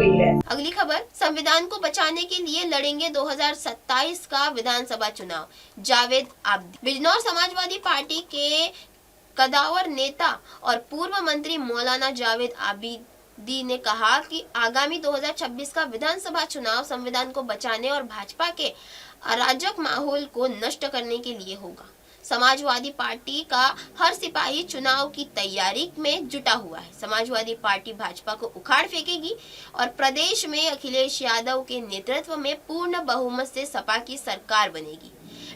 गई है। अगली खबर, संविधान को बचाने के लिए लड़ेंगे 2027 का विधानसभा चुनाव, जावेद आब्दी। बिजनौर समाजवादी पार्टी के कदावर नेता और पूर्व मंत्री मौलाना जावेद आबिदी ने कहा कि आगामी 2026 का विधानसभा चुनाव संविधान को बचाने और भाजपा के अराजक माहौल को नष्ट करने के लिए होगा। समाजवादी पार्टी का हर सिपाही चुनाव की तैयारी में जुटा हुआ है। समाजवादी पार्टी भाजपा को उखाड़ फेंकेगी और प्रदेश में अखिलेश यादव के नेतृत्व में पूर्ण बहुमत से सपा की सरकार बनेगी।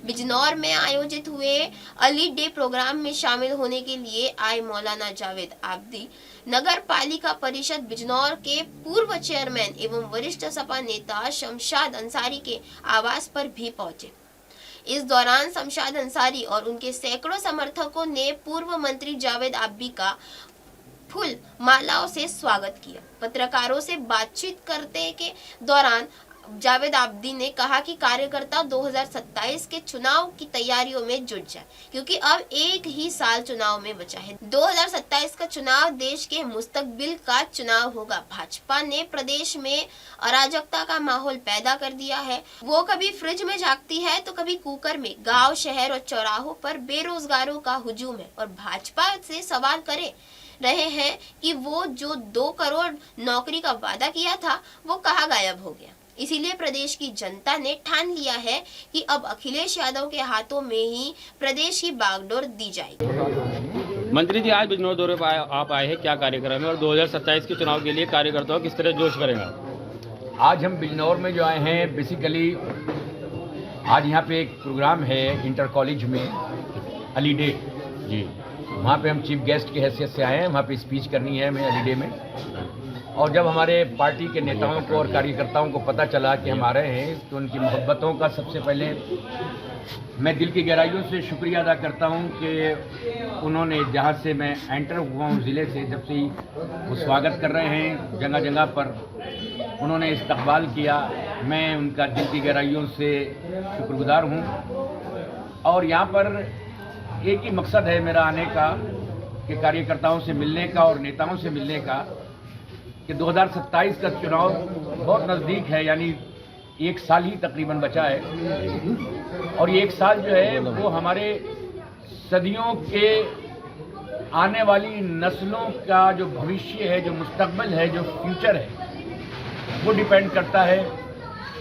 बिजनौर में आयोजित हुए अली डे प्रोग्राम में शामिल होने के लिए आए मौलाना जावेद आब्दी नगर पालिका परिषद बिजनौर के पूर्व चेयरमैन एवं वरिष्ठ सपा नेता शमशाद अंसारी के आवास पर भी पहुंचे। इस दौरान शमशाद अंसारी और उनके सैकड़ों समर्थकों ने पूर्व मंत्री जावेद आब्दी का फूल मालाओं से स्वागत किया। पत्रकारों से बातचीत करते के दौरान जावेद आब्दी ने कहा कि कार्यकर्ता 2027 के चुनाव की तैयारियों में जुट जाए, क्योंकि अब एक ही साल चुनाव में बचा है। 2027 का चुनाव देश के मुस्तकबिल का चुनाव होगा। भाजपा ने प्रदेश में अराजकता का माहौल पैदा कर दिया है। वो कभी फ्रिज में झांकती है तो कभी कुकर में। गांव, शहर और चौराहों पर बेरोजगारों का हुजूम है और भाजपा से सवाल करे रहे हैं कि वो जो 2 करोड़ नौकरी का वादा किया था वो कहाँ गायब हो गया। इसीलिए प्रदेश की जनता ने ठान लिया है कि अब अखिलेश यादव के हाथों में ही प्रदेश की बागडोर दी जाएगी। मंत्री जी, आज बिजनौर दौरे पर आप आए हैं, क्या कार्यक्रम है और 2027 के चुनाव के लिए कार्यकर्ताओं किस तरह जोश करेंगे? आज हम बिजनौर में जो आए हैं, बेसिकली आज यहाँ पे एक प्रोग्राम है इंटर कॉलेज में, अली डे जी, वहाँ पे हम चीफ गेस्ट की हैसियत से आए हैं। वहाँ पे स्पीच करनी है हमें अली डे में। और जब हमारे पार्टी के नेताओं को और कार्यकर्ताओं को पता चला कि हम आ रहे हैं, तो उनकी मोहब्बतों का सबसे पहले मैं दिल की गहराइयों से शुक्रिया अदा करता हूं कि उन्होंने, जहां से मैं एंटर हुआ हूं ज़िले से, जब से वो स्वागत कर रहे हैं जगह जगह पर, उन्होंने इस्तकबाल किया। मैं उनका दिल की गहराइयों से शुक्रगुजार हूं। और यहाँ पर एक ही मकसद है मेरा आने का, कि कार्यकर्ताओं से मिलने का और नेताओं से मिलने का, कि 2027 का चुनाव बहुत नज़दीक है, यानी 1 साल ही तकरीबन बचा है। और ये 1 साल जो है वो हमारे सदियों के आने वाली नस्लों का जो भविष्य है, जो मुस्तकबिल है, जो फ्यूचर है, वो डिपेंड करता है।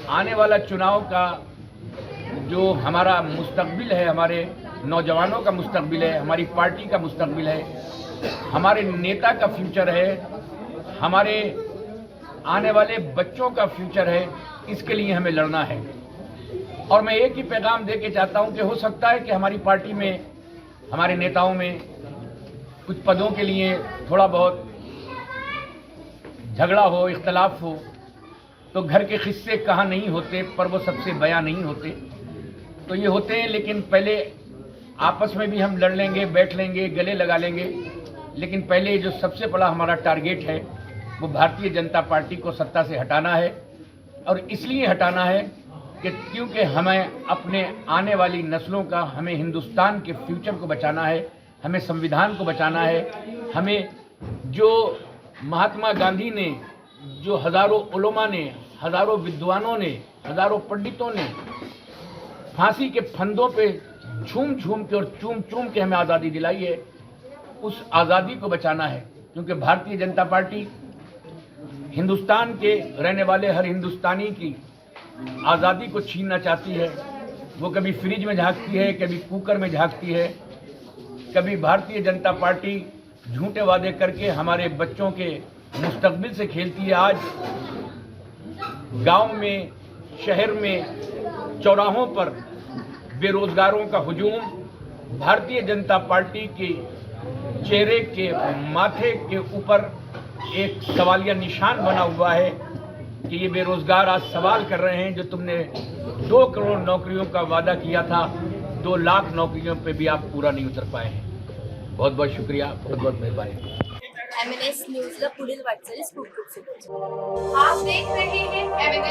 आने वाला चुनाव का जो हमारा मुस्तकबिल है, हमारे नौजवानों का मुस्तकबिल है, हमारी पार्टी का मुस्तकबिल है, हमारे नेता का फ्यूचर है, हमारे आने वाले बच्चों का फ्यूचर है। इसके लिए हमें लड़ना है। और मैं एक ही पैगाम देके चाहता हूं कि हो सकता है कि हमारी पार्टी में, हमारे नेताओं में कुछ पदों के लिए थोड़ा बहुत झगड़ा हो, इख्तलाफ हो, तो घर के किस्से कहाँ नहीं होते, पर वो सबसे बयां नहीं होते। तो ये होते हैं, लेकिन पहले आपस में भी हम लड़ लेंगे, बैठ लेंगे, गले लगा लेंगे। लेकिन पहले जो सबसे बड़ा हमारा टारगेट है वो भारतीय जनता पार्टी को सत्ता से हटाना है। और इसलिए हटाना है कि क्योंकि हमें अपने आने वाली नस्लों का, हमें हिंदुस्तान के फ्यूचर को बचाना है, हमें संविधान को बचाना है। हमें जो महात्मा गांधी ने, जो हज़ारों उलमा ने, हज़ारों विद्वानों ने, हज़ारों पंडितों ने फांसी के फंदों पे झूम झूम के और चूम चूम के हमें आज़ादी दिलाई है, उस आज़ादी को बचाना है। क्योंकि भारतीय जनता पार्टी हिंदुस्तान के रहने वाले हर हिंदुस्तानी की आज़ादी को छीनना चाहती है। वो कभी फ्रिज में झांकती है, कभी कुकर में झांकती है, कभी भारतीय जनता पार्टी झूठे वादे करके हमारे बच्चों के मुस्तकबिल से खेलती है। आज गांव में, शहर में, चौराहों पर बेरोजगारों का हुजूम भारतीय जनता पार्टी के चेहरे के माथे के ऊपर एक सवालिया निशान बना हुआ है कि ये बेरोजगार आज सवाल कर रहे हैं, जो तुमने 2 करोड़ नौकरियों का वादा किया था, 2 लाख नौकरियों पे भी आप पूरा नहीं उतर पाए हैं। बहुत बहुत शुक्रिया, बहुत बहुत मेहरबानी। MNS न्यूजला पुढील वाटचालीस खूप खूप शुभेच्छा। आप देख रहे हैं MNS